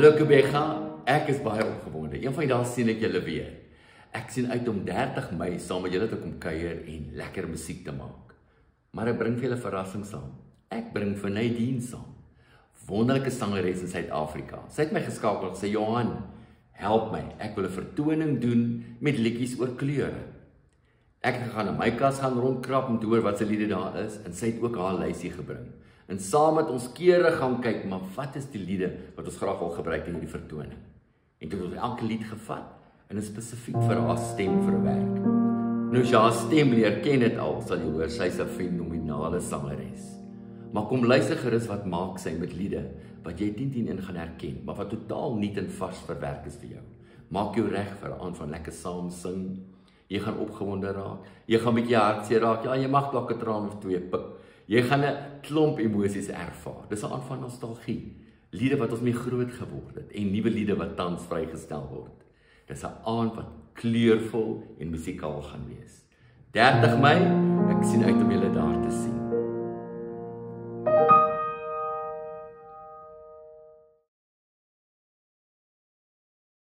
Hallo Kobega, ek is baie opgewonde. Een van die dae sien ek julle weer. Ek sien uit om 30 Mei saam met julle te kom kuier en lekker musiek te maak. Maar ek bring vir julle 'n verrassing saam. Ek bring vir Nadine saam. Wonderlike sangeres in Suid-Afrika. Sy het my geskakel en sê, Johan, help my. Ek wil 'n vertoning doen met liedjies oor kleure. Ek gaan in my kas gaan rondkrap om te hoor wat se liede daar is en sy het ook haar lysie gebring. En saam met ons kere gaan kyk, maar wat is die liede wat ons graag wil gebruik in hierdie vertoning? En toe het ons elke lied gevat en is spesifiek vir haar stem verwerk. Nou as jy haar stem leer ken dit al, sal jy hoor sy's 'n fenominale sangeres. Maar kom luister gerus wat maak sy met liede wat jy 10 gaan herken, maar wat totaal nuut en vars verwerk is vir jou. Maak jou reg vir 'n aand van lekker saam sing. Jy gaan opgewonde raak. Jy gaan met jou hartseer raak. Ja, jy mag dalk 'n traan of twee pik. Jy gaan 'n klomp emosies ervaar. Dis 'n aand van nostalgie. Liede wat ons mee groot geword het en nuwe liede wat tans vrygestel word. Dis 'n aand wat kleurvol en musikaal gaan wees. 30 Mei, ek sien uit om julle daar te sien.